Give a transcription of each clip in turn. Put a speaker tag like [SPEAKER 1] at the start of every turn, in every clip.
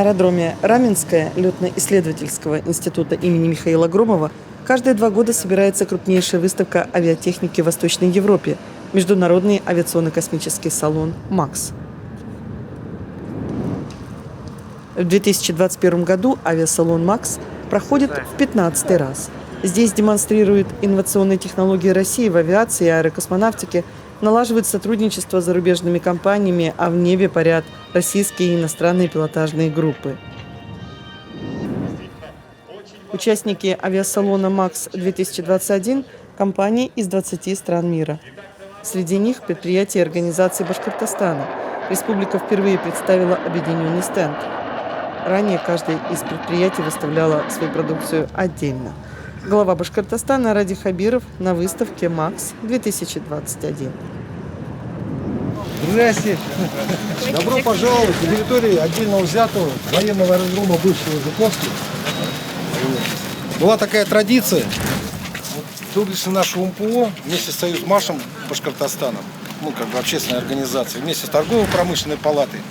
[SPEAKER 1] На аэродроме Раменское летно-исследовательского института имени Михаила Громова каждые 2 года собирается крупнейшая выставка авиатехники в Восточной Европе – Международный авиационно-космический салон «МАКС». В 2021 году авиасалон «МАКС» проходит в 15-й раз. Здесь демонстрируют инновационные технологии России в авиации и аэрокосмонавтике, налаживают сотрудничество с зарубежными компаниями, а в небе парят российские и иностранные пилотажные группы. Участники авиасалона «МАКС-2021» – компании из 20 стран мира. Среди них предприятия и организации Башкортостана. Республика впервые представила объединенный стенд. Ранее каждая из предприятий выставляла свою продукцию отдельно. Глава Башкортостана Ради Хабиров на выставке «МАКС-2021».
[SPEAKER 2] Здравствуйте! Добро пожаловать на территории отдельно взятого военного аэродрома бывшего Жуковского. Была такая традиция. Доблестно нашего МПО вместе с Союзмашем Башкортостана, общественной организацией, вместе с торгово-промышленной палатой.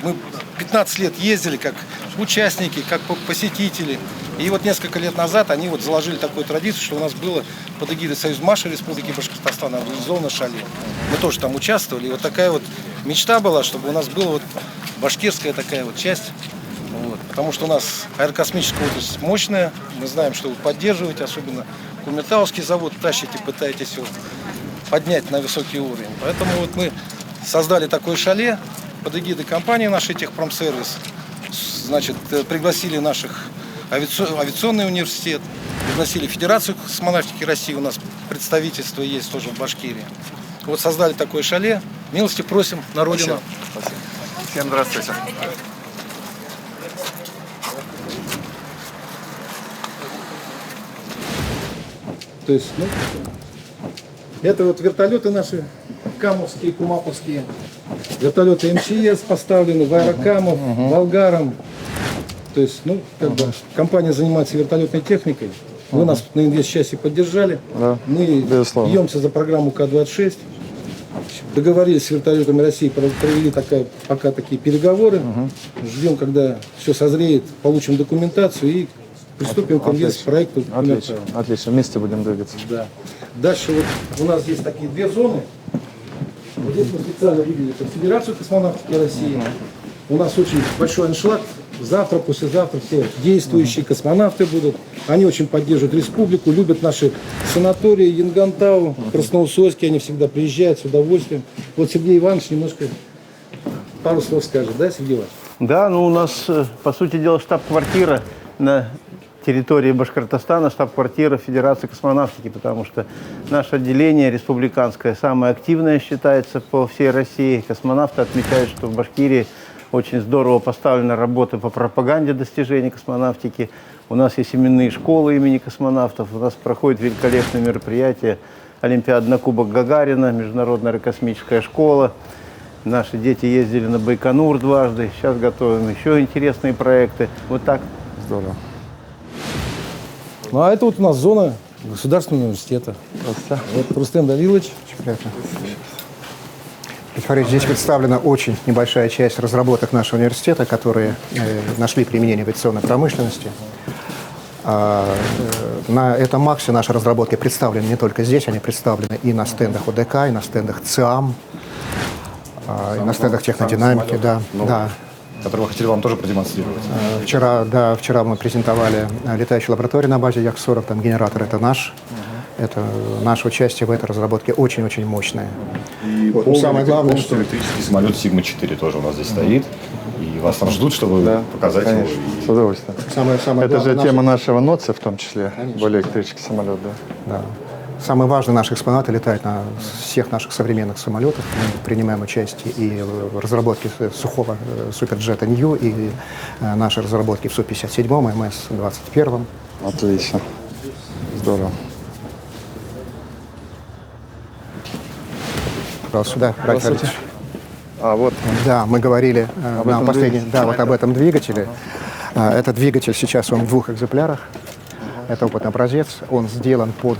[SPEAKER 2] Мы 15 лет ездили как участники, как посетители. И вот несколько лет назад они заложили такую традицию, что у нас было под эгидой Союзмаша Республики Башкортостан организовано шале. Мы тоже там участвовали. И вот такая мечта была, чтобы у нас была башкирская такая часть. Потому что у нас аэрокосмическая отрасль мощная. Мы знаем, что вы поддерживаете, особенно Кумертауский завод тащите, пытаетесь его поднять на высокий уровень. Поэтому мы создали такое шале под эгидой компании нашей Техпромсервис. Пригласили наших авиационный университет, пригласили Федерацию космонавтики России, у нас представительство есть тоже в Башкирии. Создали такое шале. Милости просим на родину.
[SPEAKER 3] Спасибо. Всем здравствуйте.
[SPEAKER 2] Это вертолеты наши, камовские, кумаповские. Вертолеты МЧС поставлены, в Аэрокамов, Волгаром. Компания занимается вертолетной техникой. Вы нас на инвестчасти поддержали.
[SPEAKER 3] Да,
[SPEAKER 2] мы бьемся за программу К-26. Договорились с вертолетами России, провели пока такие переговоры. Ждем, когда все созреет, получим документацию и приступим к инвестпроекту.
[SPEAKER 3] Отлично, вместе будем двигаться.
[SPEAKER 2] Да. Дальше у нас есть такие 2 зоны. Здесь мы специально выделили Федерацию космонавтики России. У нас очень большой аншлаг. Завтра, послезавтра все действующие космонавты будут. Они очень поддерживают республику, любят наши санатории, Янгантау, Красноусольский. Они всегда приезжают с удовольствием. Сергей Иванович немножко пару слов скажет, да, Сергей Иванович?
[SPEAKER 4] Да, у нас, по сути дела, штаб-квартира на территории Башкортостана, штаб-квартира Федерации космонавтики, потому что наше отделение республиканское самое активное считается по всей России. Космонавты отмечают, что в Башкирии очень здорово поставлена работа по пропаганде достижений космонавтики. У нас есть именные школы имени космонавтов, у нас проходят великолепные мероприятия. Олимпиада на Кубок Гагарина, Международная аэрокосмическая школа. Наши дети ездили на Байконур дважды. Сейчас готовим еще интересные проекты. Так.
[SPEAKER 3] Здорово.
[SPEAKER 2] А это у нас зона Государственного университета. Рустем Давилович.
[SPEAKER 5] Очень приятно. Здесь представлена очень небольшая часть разработок нашего университета, которые нашли применение в авиационной промышленности. На этом МАКСе наши разработки представлены не только здесь, они представлены и на стендах ОДК, и на стендах ЦИАМ, и на стендах технодинамики.
[SPEAKER 3] Который мы хотели вам тоже продемонстрировать.
[SPEAKER 5] Вчера мы презентовали летающую лабораторию на базе Як-40, там генератор это наш. Это наше участие в этой разработке очень-очень мощное.
[SPEAKER 3] И самое главное, что электрический самолет Сигма-4 тоже у нас здесь стоит. И вас там ждут, чтобы показать
[SPEAKER 4] конечно,
[SPEAKER 3] его.
[SPEAKER 4] С удовольствием. Это же тема нашего НОЦи в том числе, более электрический самолет.
[SPEAKER 5] Да. Самые важные наши экспонаты летают на всех наших современных самолетах. Мы принимаем участие и в разработке сухого суперджета Нью, и наши разработки в Су-57, МС-21.
[SPEAKER 4] Отлично. Здорово.
[SPEAKER 5] Сюда,
[SPEAKER 4] Здравствуйте.
[SPEAKER 5] Да, мы говорили об этом двигателе. Этот двигатель сейчас он в 2 экземплярах. Это опытный образец. Он сделан под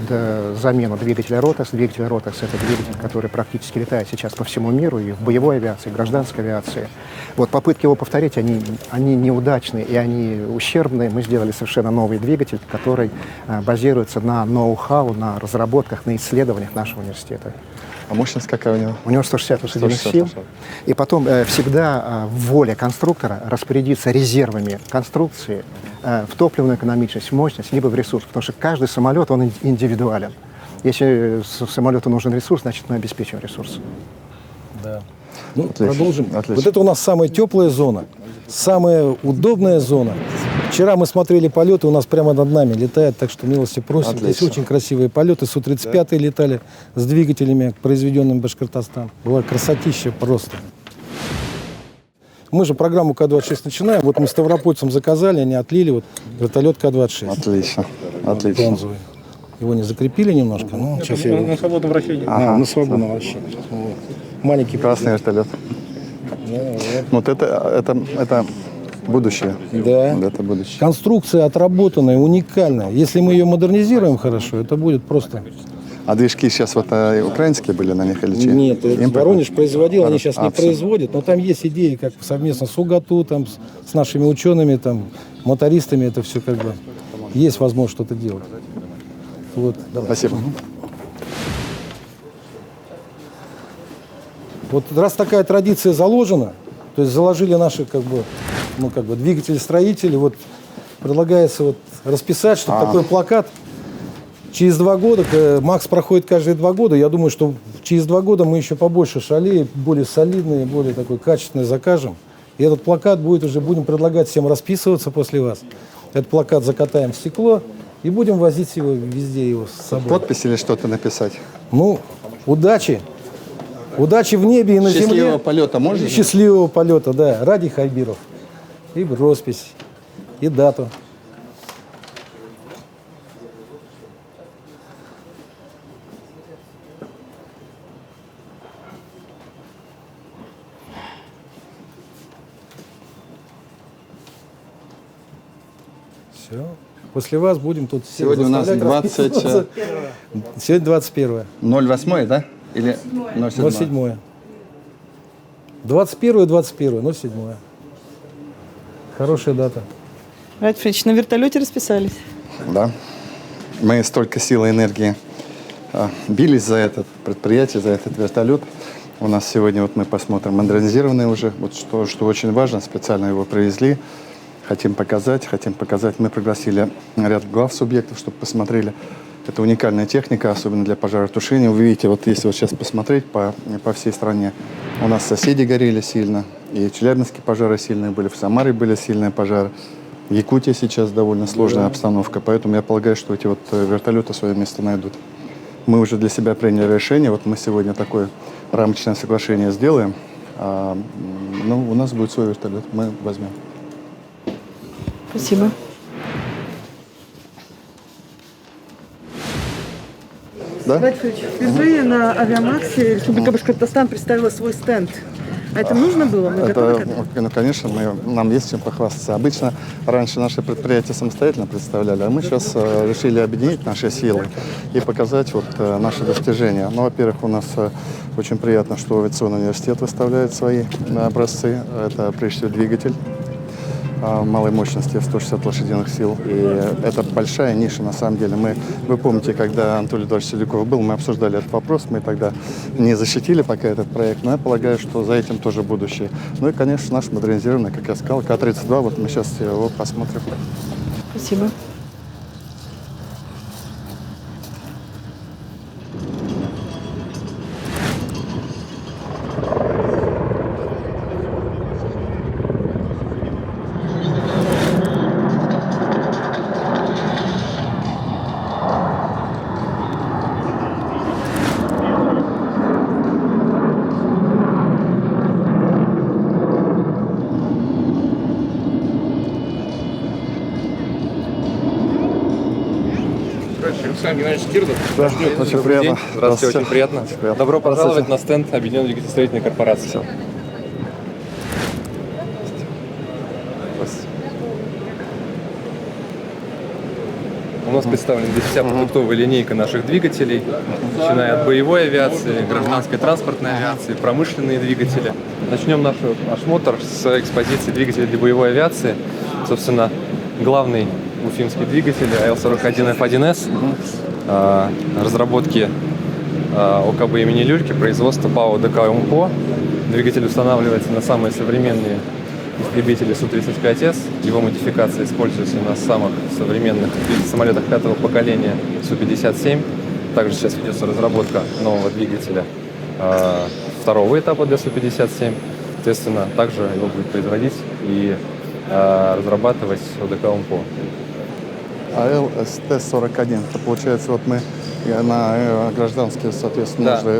[SPEAKER 5] замену двигателя Rotax. Двигатель Rotax — это двигатель, который практически летает сейчас по всему миру, и в боевой авиации, и в гражданской авиации. Вот попытки его повторить, они неудачны и они ущербные. Мы сделали совершенно новый двигатель, который базируется на ноу-хау, на разработках, на исследованиях нашего университета.
[SPEAKER 6] А мощность какая у него?
[SPEAKER 5] У него 160 лошадиных
[SPEAKER 6] 160
[SPEAKER 5] сил.
[SPEAKER 6] лошадей.
[SPEAKER 5] И потом всегда воля конструктора распорядиться резервами конструкции в топливную экономичность, в мощность, либо в ресурс. Потому что каждый самолет, он индивидуален. Если самолету нужен ресурс, значит, мы обеспечим ресурс.
[SPEAKER 2] Да. Ну,
[SPEAKER 6] Отлично.
[SPEAKER 2] продолжим.
[SPEAKER 6] Отлично.
[SPEAKER 2] Вот это у нас самая теплая зона, самая удобная зона. Вчера мы смотрели полеты, у нас прямо над нами летает, так что милости просим.
[SPEAKER 6] Отлично.
[SPEAKER 2] Здесь очень красивые полеты. Су-35 летали с двигателями, произведенными в Башкортостан. Была красотища просто. Мы же программу К-26 начинаем. Вот мы ставропольцам заказали, они отлили вот вертолет К-26.
[SPEAKER 6] Отлично. Отлично.
[SPEAKER 2] Бронзовый. Его не закрепили немножко, но сейчас я его...
[SPEAKER 7] На свободном вращении.
[SPEAKER 2] На свободном вращении. Вот. Маленький
[SPEAKER 6] Красный вертолет. Вот это будущее.
[SPEAKER 2] Да.
[SPEAKER 6] Вот это будущее.
[SPEAKER 2] Конструкция отработанная, уникальная. Если мы ее модернизируем хорошо, это будет просто...
[SPEAKER 6] А движки сейчас вот украинские были на них или чьи?
[SPEAKER 2] Нет,
[SPEAKER 6] Импортные?
[SPEAKER 2] Воронеж производил, они сейчас не
[SPEAKER 6] всё.
[SPEAKER 2] производят, но там есть идеи, как совместно с УГАТУ, там, с нашими учеными, там, мотористами, это все как бы есть возможность что-то делать. Вот, давай.
[SPEAKER 6] Спасибо.
[SPEAKER 2] Вот раз такая традиция заложена, то есть заложили наши двигатели-строители, вот предлагается вот расписать, что такой плакат через 2 года, МАКС проходит каждые 2 года, я думаю, что через 2 года мы еще побольше шалей, более солидные, более такой качественные закажем. И этот плакат будем предлагать всем расписываться после вас. Этот плакат закатаем в стекло и будем возить его везде его с собой.
[SPEAKER 6] Подпись или что-то написать?
[SPEAKER 2] Ну, удачи. Удачи в небе и на земле.
[SPEAKER 6] Счастливого полета можно?
[SPEAKER 2] Счастливого полета, да. Ради Хайбиров. И роспись, и дату. Все. После вас будем тут всех
[SPEAKER 6] Сегодня у нас
[SPEAKER 2] заставлять
[SPEAKER 6] 20...
[SPEAKER 2] расписываться. Сегодня 21.
[SPEAKER 6] 08, да? Или 07?
[SPEAKER 2] 07. 21, 07. Хорошая дата.
[SPEAKER 1] Рад Фрич, на вертолете расписались?
[SPEAKER 6] Да. Мы столько сил и энергии бились за это предприятие, за этот вертолет. У нас сегодня, вот мы посмотрим, модернизированный уже, вот что очень важно, специально его привезли. Хотим показать. Мы пригласили ряд глав субъектов, чтобы посмотрели. Это уникальная техника, особенно для пожаротушения. Вы видите, вот если вот сейчас посмотреть по всей стране, у нас соседи горели сильно, и челябинские пожары сильные были, в Самаре были сильные пожары. В Якутии сейчас довольно сложная обстановка, поэтому я полагаю, что эти вот вертолеты свое место найдут. Мы уже для себя приняли решение, вот мы сегодня такое рамочное соглашение сделаем. У нас будет свой вертолет, мы возьмем.
[SPEAKER 1] Спасибо.
[SPEAKER 6] Да?
[SPEAKER 1] Рад Фрич, впервые на Авиамаксе Республика Башкортостан представила свой стенд. А это нужно было? Мы готовы к этому?
[SPEAKER 6] Конечно, нам есть чем похвастаться. Обычно раньше наши предприятия самостоятельно представляли, а мы сейчас решили объединить наши силы и показать вот наши достижения. Ну, во-первых, у нас очень приятно, что авиационный университет выставляет свои образцы. Это прежде всего двигатель малой мощности, 160 лошадиных сил. И это большая ниша, на самом деле. Вы помните, когда Анатолий Эдуардович Селюков был, мы обсуждали этот вопрос, мы тогда не защитили пока этот проект, но я полагаю, что за этим тоже будущее. Ну и, конечно, наш модернизированный, как я сказал, К-32, вот мы сейчас его посмотрим.
[SPEAKER 1] Спасибо.
[SPEAKER 7] Александр Геннадьевич Кирдов.
[SPEAKER 6] Очень приятно.
[SPEAKER 7] Здравствуйте, очень приятно. Добро пожаловать на стенд Объединенной двигателестроительной корпорации. У нас представлена здесь вся продуктовая линейка наших двигателей, начиная от боевой авиации, гражданской транспортной авиации, промышленные двигатели. Начнем наш осмотр с экспозиции двигателей для боевой авиации. Собственно, главный уфимский двигатель АЛ-41F1С, разработки ОКБ имени Люльки, производство ПАО ДК УМПО. Двигатель устанавливается на самые современные истребители Су-35С. Его модификация используется на самых современных самолетах пятого поколения Су-57. Также сейчас ведется разработка нового двигателя второго этапа для Су-57. Соответственно, также его будет производить и разрабатывать ОДК УМПО.
[SPEAKER 6] АЛ-СТ-41, это получается, вот мы на гражданский, соответственно,
[SPEAKER 7] Да.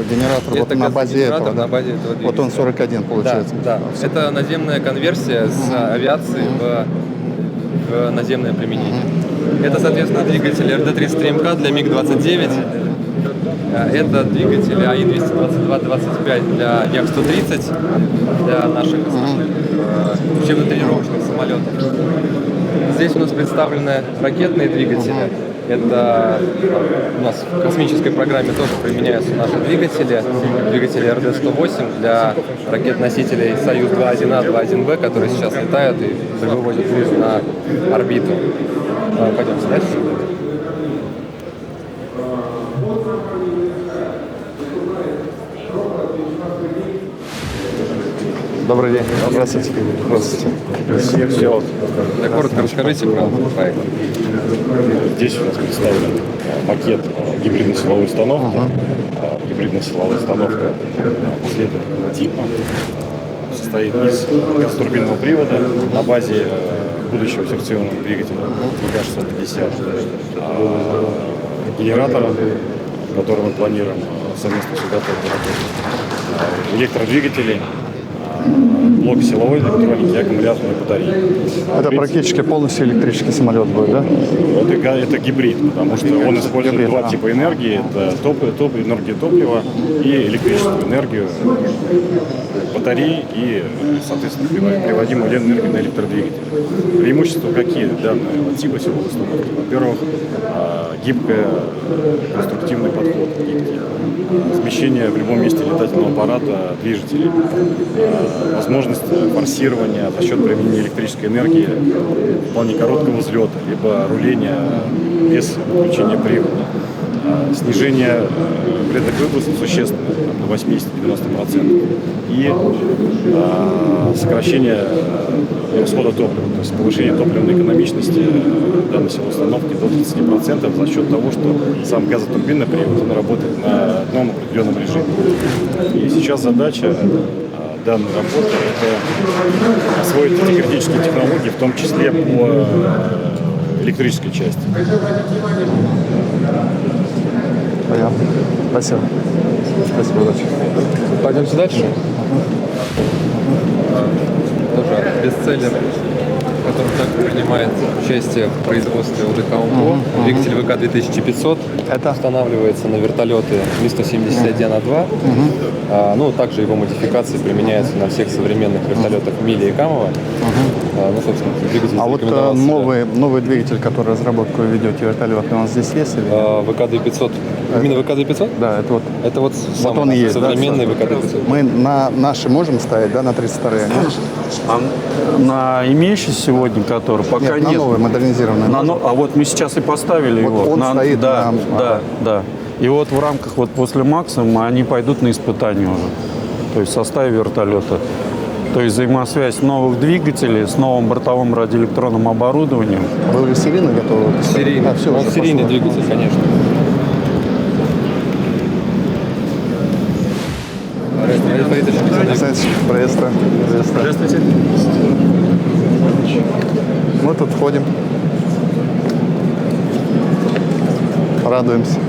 [SPEAKER 6] Генератор вот на базе этого.
[SPEAKER 7] На базе этого двигателя.
[SPEAKER 6] Вот он 41 получается.
[SPEAKER 7] Да. Это наземная конверсия с авиации в наземное применение. Это, соответственно, двигатель РД-33МК для МиГ-29. Это двигатель АИ-222-25 для Як-130, для наших учебно-тренировочных самолетов. Здесь у нас представлены ракетные двигатели. Это у нас в космической программе тоже применяются наши двигатели. Двигатели РД-108 для ракет-носителей Союз-2-1А, 2-1Б, которые сейчас летают и выводят груз на орбиту. Пойдемте дальше.
[SPEAKER 6] Добрый день. Здравствуйте.
[SPEAKER 3] Все.
[SPEAKER 7] Да, коротко расскажите про проект.
[SPEAKER 3] Здесь у нас представлен макет гибридной силовой установки. Гибридная силовая установка следующего типа. Состоит из газотурбинного привода на базе будущего секционного двигателя ВК-650, генератора, который мы планируем совместно с изготовлением, электродвигателей, блок силовой электроники и аккумуляторной батареи.
[SPEAKER 6] Это практически полностью электрический самолет будет, да?
[SPEAKER 3] Это гибрид, потому что он использует
[SPEAKER 6] Гибрид,
[SPEAKER 3] два типа энергии. Это энергию топлива и электрическую энергию батареи и, соответственно, приводимую энергию на электродвигатель. Преимущества какие данного типа силовой установки? Во-первых, гибкий конструктивный подход, гибкий. Смещение в любом месте летательного аппарата движителей, возможность форсирования за счет применения электрической энергии в плане короткого взлета, либо руления без включения привода, снижение вредных выбросов существенно, до 80-90%, и сокращение расхода топлива, то есть повышение топливной экономичности данной силовой установки до 30% за счет того, что сам газотурбинный привод он работает на одном определенном режиме. И сейчас задача данной работы – это освоить эти критические технологии, в том числе по электрической части.
[SPEAKER 6] Понятно. Спасибо. Спасибо, удачи.
[SPEAKER 7] Пойдемте дальше. Тоже бестселлер, в котором также принимает участие в производстве ОДК УМПО. Двигатель ВК-2500
[SPEAKER 6] Это?
[SPEAKER 7] устанавливается на вертолеты Ми-171А2. Ну, также его модификации применяются на всех современных вертолетах Мили и Камова. Ну, собственно, двигатель
[SPEAKER 6] А вот
[SPEAKER 7] зарекомендовался
[SPEAKER 6] новый двигатель, который разработку вы ведете вертолетный, он здесь есть или?
[SPEAKER 7] ВК-2500. Именно ВК-2500?
[SPEAKER 6] Да, это вот.
[SPEAKER 7] Это вот
[SPEAKER 6] Вот
[SPEAKER 7] самый
[SPEAKER 6] он и есть,
[SPEAKER 7] современный
[SPEAKER 6] да?
[SPEAKER 7] ВК-2500.
[SPEAKER 6] Мы на наши можем ставить, да, на 32-е?
[SPEAKER 8] На имеющий сегодня, который пока
[SPEAKER 6] Нет,
[SPEAKER 8] нет.
[SPEAKER 6] на новый, модернизированный.
[SPEAKER 8] А вот мы сейчас и поставили
[SPEAKER 6] Вот
[SPEAKER 8] его.
[SPEAKER 6] он стоит
[SPEAKER 8] да,
[SPEAKER 6] на-
[SPEAKER 8] да. И вот в рамках вот после максимума они пойдут на испытания уже. То есть в составе вертолета. То есть взаимосвязь новых двигателей с новым бортовым радиоэлектронным оборудованием.
[SPEAKER 6] Вы уже серийно готовы?
[SPEAKER 7] Серийный.
[SPEAKER 6] А, все,
[SPEAKER 7] Он
[SPEAKER 6] уже
[SPEAKER 7] серийный
[SPEAKER 6] пошло.
[SPEAKER 7] двигатель, конечно.
[SPEAKER 6] Приветствую. Здравствуйте. Мы тут входим. Радуемся.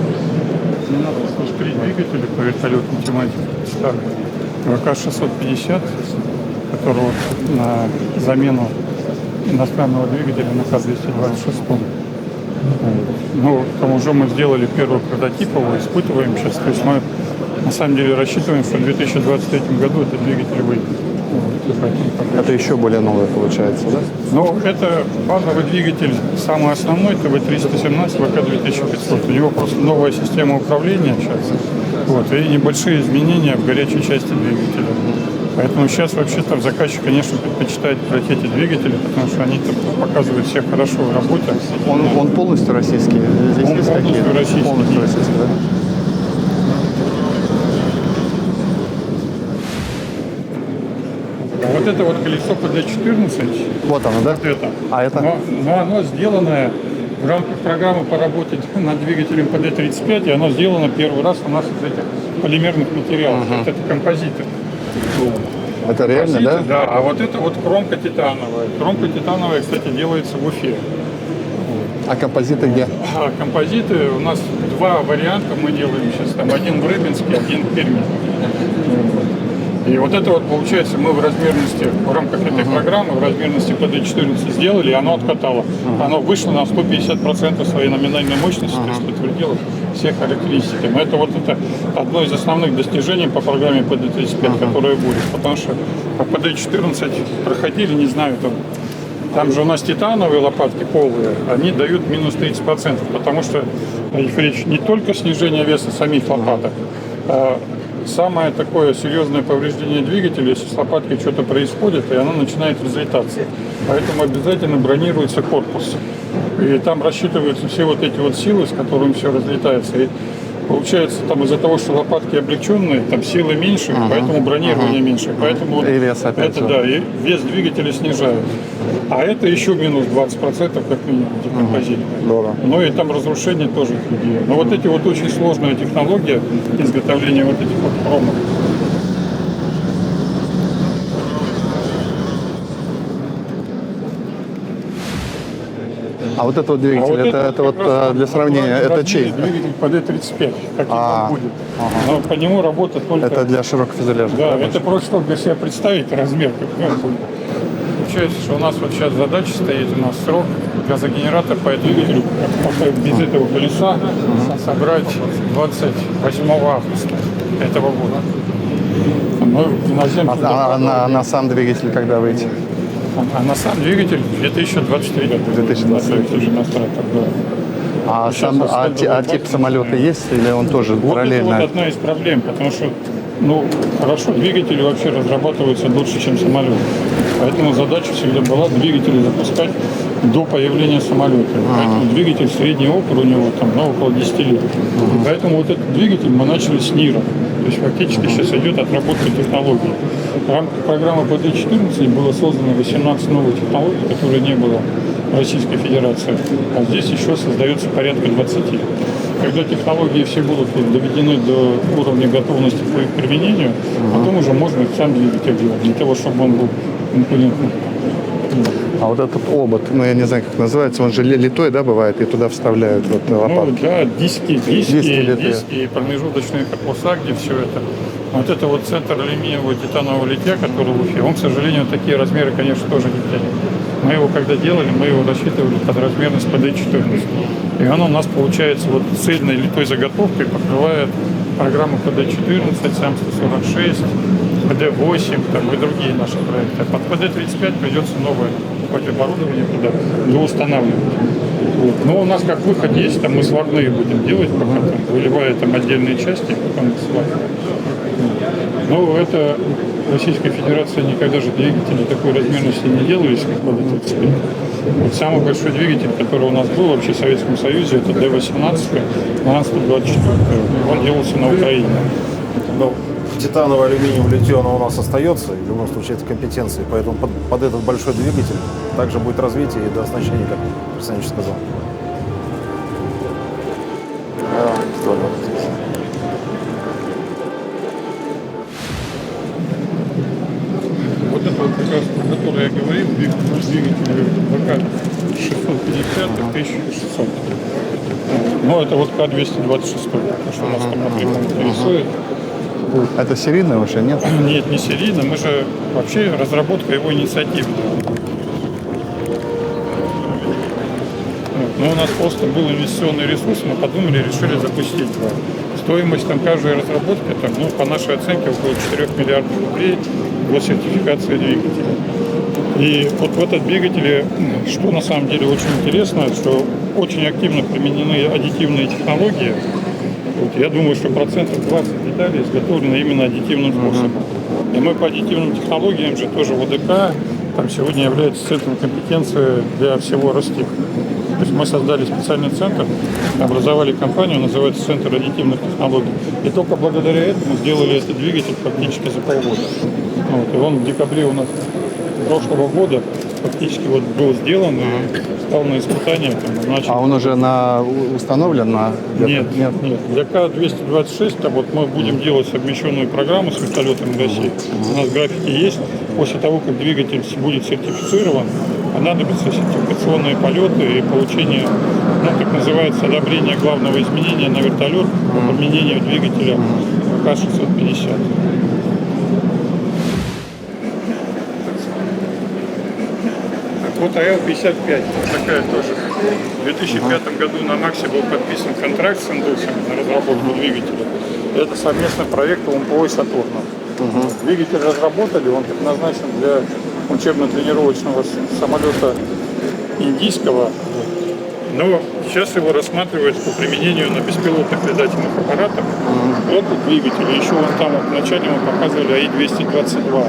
[SPEAKER 9] Три двигателя по вертолетной тематике. Так, ВК-650, который вот на замену иностранного двигателя на К-226. Ну, там уже мы сделали первый прототип, его испытываем сейчас. То есть мы на самом деле рассчитываем, что в 2023 году этот двигатель выйдет.
[SPEAKER 6] Это еще более новое получается, да?
[SPEAKER 9] Ну, это базовый двигатель, самый основной, ТВ-317, ВК-2500. У него просто новая система управления сейчас. Вот, и небольшие изменения в горячей части двигателя. Поэтому сейчас вообще-то заказчик, конечно, предпочитает брать эти двигатели, потому что они показывают себя хорошо в работе.
[SPEAKER 6] Он полностью российский? Здесь
[SPEAKER 9] Он
[SPEAKER 6] есть
[SPEAKER 9] полностью
[SPEAKER 6] какие-то?
[SPEAKER 9] российский.
[SPEAKER 6] Полностью российский, да?
[SPEAKER 9] А вот это вот колесо ПД-14,
[SPEAKER 6] Вот оно, да?
[SPEAKER 9] вот это.
[SPEAKER 6] А это?
[SPEAKER 9] Но оно сделано в рамках программы по работе над двигателем ПД-35, и оно сделано первый раз у нас из этих полимерных материалов. Вот это композиты.
[SPEAKER 6] Это реально, да?
[SPEAKER 9] Да, а вот это вот кромка титановая. Кромка титановая, кстати, делается в Уфе.
[SPEAKER 6] А композиты где?
[SPEAKER 9] А композиты у нас два варианта мы делаем сейчас. Там один в Рыбинске, один в Перми. И вот это вот получается мы в размерности, в рамках этой программы, в размерности ПД-14 сделали, и оно откатало. Оно вышло на 150% своей номинальной мощности, то есть подтвердило все характеристики. Но это вот это одно из основных достижений по программе ПД-35, которая будет. Потому что по ПД-14 проходили, не знаю, там же у нас титановые лопатки полые, они дают минус 30%, потому что их речь не только снижение веса самих лопаток, а самое такое серьезное повреждение двигателя, если с лопаткой что-то происходит, и она начинает разлетаться. Поэтому обязательно бронируется корпус. И там рассчитываются все вот эти вот силы, с которыми все разлетается. И получается, там из-за того, что лопатки облегченные, там силы меньше, поэтому бронирование меньше. Поэтому вот
[SPEAKER 6] И вес опять
[SPEAKER 9] это, да, и вес двигателя снижает. А это еще минус 20% как минимум декомпозиции. Ну и там разрушение тоже другие. Но вот эти вот очень сложная технология изготовления вот этих вот хромов.
[SPEAKER 6] А вот это вот двигатель, это вот для сравнения, это чей?
[SPEAKER 9] Двигатель ПД-35, каким он будет. Но по нему работа только...
[SPEAKER 6] Это для широкофюзеляжа.
[SPEAKER 9] Да, это просто чтобы для себя представить размер, какой он будет. Получается, что у нас вот сейчас задача стоит, у нас срок газогенератор по этому двигателю, без этого колеса, собрать 28 августа этого года.
[SPEAKER 6] На сам двигатель когда выйти?
[SPEAKER 9] А на сам двигатель 2023 год.
[SPEAKER 6] 2023. А тип самолета есть или он тоже
[SPEAKER 9] вот
[SPEAKER 6] параллельно?
[SPEAKER 9] Это вот одна из проблем, потому что, ну, хорошо, двигатели вообще разрабатываются дольше, чем самолет. Поэтому задача всегда была двигатели запускать до появления самолета. Поэтому двигатель средний опыт у него там, около 10 лет. Поэтому вот этот двигатель мы начали с НИРа. То есть фактически сейчас идет отработка технологий. В рамках программы ПД-14 было создано 18 новых технологий, которые не было в Российской Федерации. А здесь еще создается порядка 20. Когда технологии все будут доведены до уровня готовности к их применению, потом уже можно сам двигатель делать, для того, чтобы он был конкурентным.
[SPEAKER 6] А вот этот обод, ну я не знаю, как называется, он же литой, да, бывает, и туда вставляют вот лопатки.
[SPEAKER 9] Ну да, диски,
[SPEAKER 6] литые.
[SPEAKER 9] промежуточные корпуса, где все это. Вот это вот центр алюминиевого титанового литья, который в Уфе, он, к сожалению, такие размеры, конечно, тоже не тянет. Мы его когда делали, мы его рассчитывали под размерность ПД-14. И оно у нас получается вот цельной литой заготовкой покрывает программу ПД-14, САМ-146, ПД-8 там, и другие наши проекты. Под ПД-35 придется новое оборудование туда доустанавливать. Вот. Но у нас как выход есть, там мы сварные будем делать, пока там, выливая там отдельные части, потом сварные. Но это Российская Федерация никогда же двигатели такой размерности не делались, как ПД-35. Вот самый большой двигатель, который у нас был вообще в Советском Союзе, это Д-18, МАН-124. Он делался на Украине.
[SPEAKER 10] Ну, титановое алюминиевое литье, оно у нас остается, и в любом случае это компетенции, поэтому под этот большой двигатель также будет развитие и дооснащение, как Александр сказал.
[SPEAKER 9] Вот это вот как раз, про который я говорил, двигатель ВК-650 и 1600. Ну, это вот К-226, потому что у нас там напрямую интересует.
[SPEAKER 6] Это серийное уже, нет?
[SPEAKER 9] Нет, не серийно. Мы же вообще разработка его инициативная. Но у нас просто был инвестиционный ресурс, мы подумали, решили запустить его. Стоимость там каждой разработки, там, ну, по нашей оценке, около 4 миллиардов рублей. до сертификации двигателя. И вот в этом двигателе, что на самом деле очень интересно, что очень активно применены аддитивные технологии. Вот, я думаю, что процентов 20 деталей изготовлены именно аддитивным способом. И мы по аддитивным технологиям же тоже в ОДК там сегодня является центром компетенции для всего Ростех. То есть мы создали специальный центр, образовали компанию, называется Центр аддитивных технологий. И только благодаря этому сделали этот двигатель фактически за полгода. Вот, и он в декабре у нас прошлого года фактически вот был сделан и стал на испытания.
[SPEAKER 6] А он уже установлен на...
[SPEAKER 9] Нет. Для К-226 вот мы будем делать совмещенную программу с вертолетом России. У нас графики есть. После того, как двигатель будет сертифицирован, понадобятся сертификационные полеты и получение, так называется, одобрение главного изменения на вертолет по применению двигателя К-650. Вот АЛ-55, такая тоже. В 2005 году на МАКСе был подписан контракт с индусами на разработку двигателя. Это совместный проект УМПО и Сатурна. Двигатель разработали, он предназначен для учебно-тренировочного самолета индийского, но сейчас его рассматривают по применению на беспилотных летательных аппаратах. Этот двигатель, еще вон там вот вначале мы показывали АИ-222.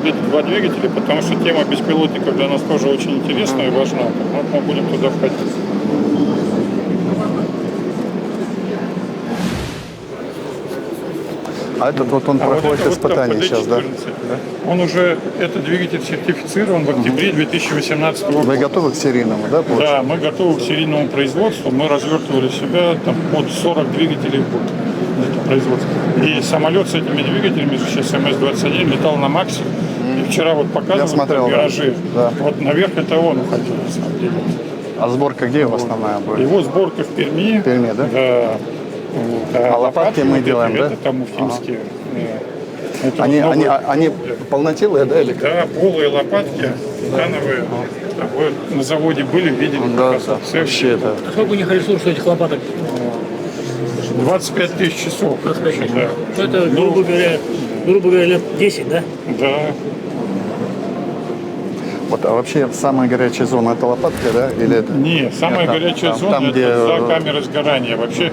[SPEAKER 9] Эти два двигателя, потому что тема беспилотников для нас тоже очень интересна и важна. Вот мы будем туда входить.
[SPEAKER 6] А этот вот он проходит
[SPEAKER 9] вот
[SPEAKER 6] испытания сейчас, да?
[SPEAKER 9] Он уже, этот двигатель сертифицирован в октябре 2018 года.
[SPEAKER 6] Вы готовы к серийному, да?
[SPEAKER 9] Да, мы готовы к серийному производству. Мы развертывали себя там, под 40 двигателей в год. Производства. И самолет с этими двигателями, сейчас МС-21, летал на МАКСе. И вчера вот показывали гаражи. Да. Вот наверх это он уходил, на самом деле.
[SPEAKER 6] А сборка где его основная будет?
[SPEAKER 9] Его сборка в Перми.
[SPEAKER 6] В Перми, да?
[SPEAKER 9] Да. Вот.
[SPEAKER 6] А лопатки мы делаем, да?
[SPEAKER 9] Это там уфимские.
[SPEAKER 6] Они полнотелые, да? Или?
[SPEAKER 9] Да, полые лопатки, титановые. На заводе были, видели.
[SPEAKER 6] Да. Вообще это.
[SPEAKER 11] Сколько у них ресурсов этих лопаток?
[SPEAKER 9] 25 тысяч часов.
[SPEAKER 11] 25 тысяч.
[SPEAKER 9] Да.
[SPEAKER 11] Ну, это, грубо говоря, лет 10, да?
[SPEAKER 9] Да.
[SPEAKER 6] Вот, а вообще самая горячая зона это лопатка, да? Или это?
[SPEAKER 9] Нет, самая горячая зона
[SPEAKER 6] там,
[SPEAKER 9] это
[SPEAKER 6] где...
[SPEAKER 9] за камерой сгорания. Вообще,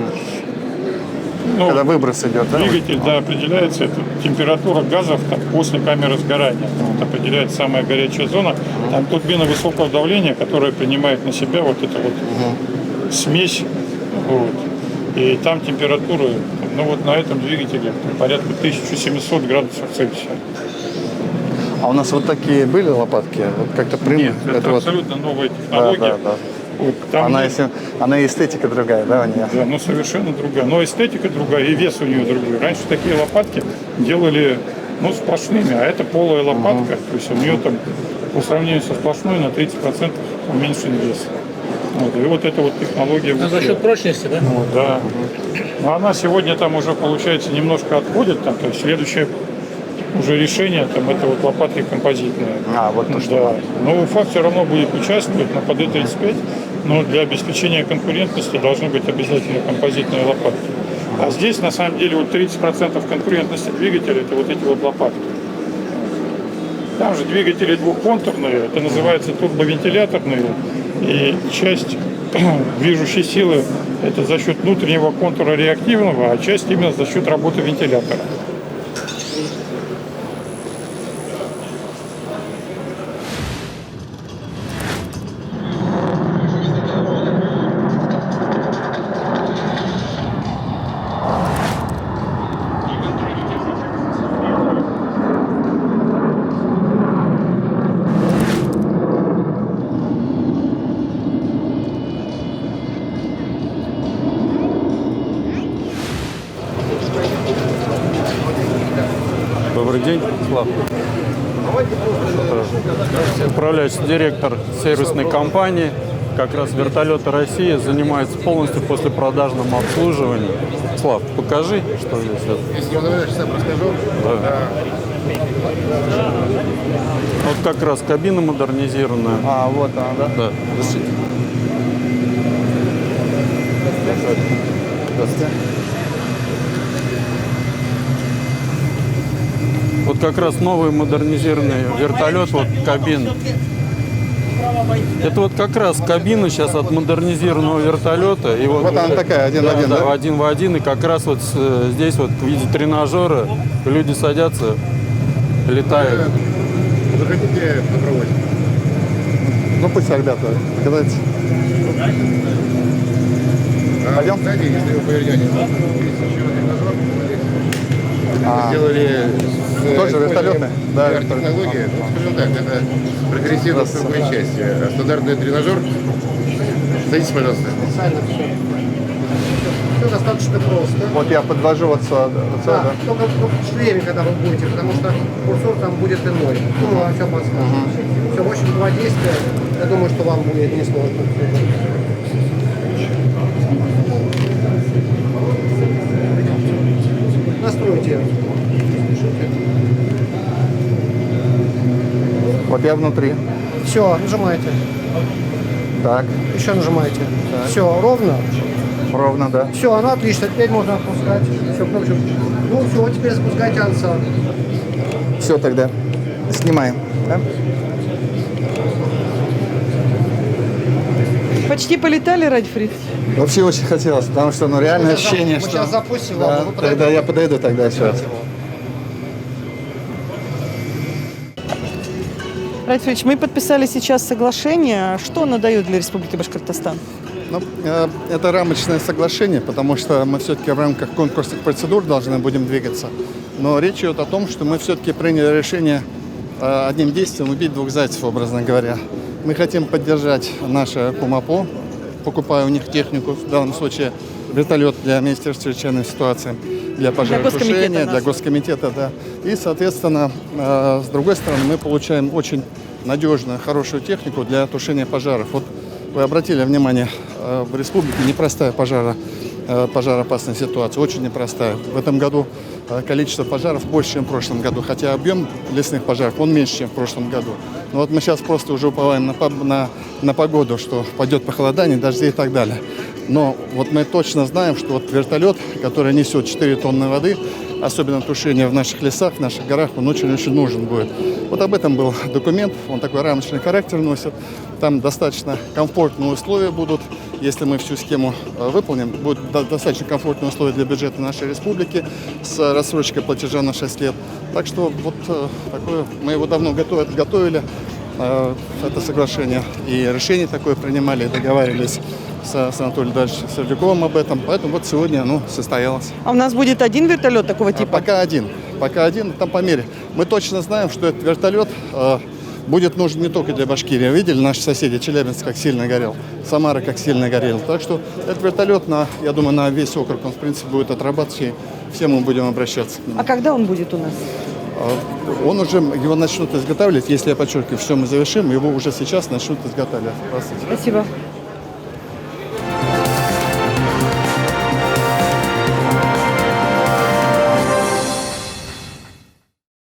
[SPEAKER 6] когда выброс идет, да?
[SPEAKER 9] Двигатель, да, определяется, это температура газов там, после камеры сгорания. Вот, определяется самая горячая зона. Там турбина высокого давления, которая принимает на себя вот эту вот смесь. Вот. И там температура, вот на этом двигателе порядка 1700 градусов Цельсия.
[SPEAKER 6] А у нас вот такие были лопатки? Вот как-то
[SPEAKER 9] Нет, это абсолютно новая технология.
[SPEAKER 6] Да.
[SPEAKER 9] Вот, там
[SPEAKER 6] она эстетика другая, да, у нее?
[SPEAKER 9] Да, ну совершенно другая. Но эстетика другая, и вес у нее другой. Раньше такие лопатки делали сплошными, а это полая лопатка. То есть у нее там по сравнению со сплошной на 30% уменьшен вес. Вот, и вот эта вот технология...
[SPEAKER 11] За счет прочности, да?
[SPEAKER 9] Да. Но она сегодня там уже, получается, немножко отходит. Там, то есть следующее уже решение, там, это вот лопатки композитные.
[SPEAKER 6] Вот то, что...
[SPEAKER 9] Да. Но УФА все равно будет участвовать на ПД-35, но для обеспечения конкурентности должны быть обязательно композитные лопатки. А здесь, на самом деле, вот 30% конкурентности двигателя, это вот эти вот лопатки. Там же двигатели двухконтурные, это называется турбовентиляторные. И часть движущей силы это за счет внутреннего контура реактивного, а часть именно за счет работы вентилятора.
[SPEAKER 8] Добрый день, Слав. Управляющий директор сервисной компании. Как раз вертолеты России занимается полностью послепродажным обслуживанием. Слав, покажи, что здесь.
[SPEAKER 6] Если я сам расскажу.
[SPEAKER 8] Да. Вот как раз кабина модернизированная.
[SPEAKER 6] Вот она, да?
[SPEAKER 8] Да.
[SPEAKER 6] Здравствуйте.
[SPEAKER 8] Вот как раз новый модернизированный вертолет, вот кабина. Это вот как раз кабина сейчас от модернизированного вертолета. И вот
[SPEAKER 6] она такая, один в один, да?
[SPEAKER 8] один в один. И как раз вот здесь вот в виде тренажера люди садятся, летают.
[SPEAKER 6] Заходите попробовать. Ну пусть ребята катаются. Пойдем?
[SPEAKER 12] Кстати, если вы повернете, есть еще тренажер. Сделали
[SPEAKER 6] тоже вертолетный? Да,
[SPEAKER 12] технология. Ну, скажем так, это прогрессивно в какой части. А стандартный тренажер. Садитесь, пожалуйста.
[SPEAKER 5] Все достаточно просто.
[SPEAKER 6] Вот я подвожу вот сюда.
[SPEAKER 5] Да, только в шлеме, когда вы будете, потому что курсор там будет иной. Ну, вам все подскажет. Все, в общем, два действия. Я думаю, что вам будет несложно. Настройте.
[SPEAKER 6] Вот я внутри.
[SPEAKER 5] Все, нажимайте.
[SPEAKER 6] Так.
[SPEAKER 5] Еще нажимайте. Все, ровно?
[SPEAKER 6] Ровно, да.
[SPEAKER 5] Все, оно отлично. Теперь можно отпускать. Все, кнопочку. Ну, все, теперь спускайте ансар.
[SPEAKER 6] Все тогда. Снимаем. Да?
[SPEAKER 1] Почти полетали, Радифрид?
[SPEAKER 6] Вообще очень хотелось, потому что ну, реальное ощущение, что...
[SPEAKER 5] Мы сейчас запустим,
[SPEAKER 6] да,
[SPEAKER 5] ладно, вы
[SPEAKER 6] тогда я подойду тогда еще.
[SPEAKER 1] Радифридович, мы подписали сейчас соглашение. Что оно дает для Республики Башкортостан?
[SPEAKER 6] Ну, это рамочное соглашение, потому что мы все-таки в рамках конкурсных процедур должны будем двигаться. Но речь идет о том, что мы все-таки приняли решение одним действием убить двух зайцев, образно говоря. Мы хотим поддержать наше КумАПО, покупая у них технику, в данном случае вертолет для Министерства чрезвычайных ситуаций, для пожаротушения, для Госкомитета, да. И, соответственно, с другой стороны, мы получаем очень надежную, хорошую технику для тушения пожаров. Вот вы обратили внимание, в республике непростая пожароопасная ситуация, очень непростая. В этом году количество пожаров больше, чем в прошлом году, хотя объем лесных пожаров, он меньше, чем в прошлом году. Но вот мы сейчас просто уже уповаем на погоду, что пойдет похолодание, дожди и так далее. Но вот мы точно знаем, что вот вертолет, который несет 4 тонны воды, особенно тушение в наших лесах, в наших горах, он очень-очень нужен будет. Вот об этом был документ, он такой рамочный характер носит. Там достаточно комфортные условия будут, если мы всю схему выполним. Будут достаточно комфортные условия для бюджета нашей республики с рассрочкой платежа на 6 лет. Так что вот такое, мы его давно готовили, это соглашение. И решение такое принимали, договаривались с Анатолием Дальевичем Сердюковым об этом. Поэтому вот сегодня оно состоялось.
[SPEAKER 1] А у нас будет один вертолет такого типа?
[SPEAKER 6] Пока один, там по мере. Мы точно знаем, что этот вертолет будет нужен не только для Башкирии. Видели, наши соседи, Челябинск как сильно горел, Самара как сильно горел. Так что этот вертолет, я думаю, на весь округ, он в принципе будет отрабатывать, и все мы будем обращаться.
[SPEAKER 1] А когда он будет у нас?
[SPEAKER 6] Его начнут изготавливать, если я подчеркиваю, все мы завершим, его уже сейчас начнут изготавливать.
[SPEAKER 1] Спасибо.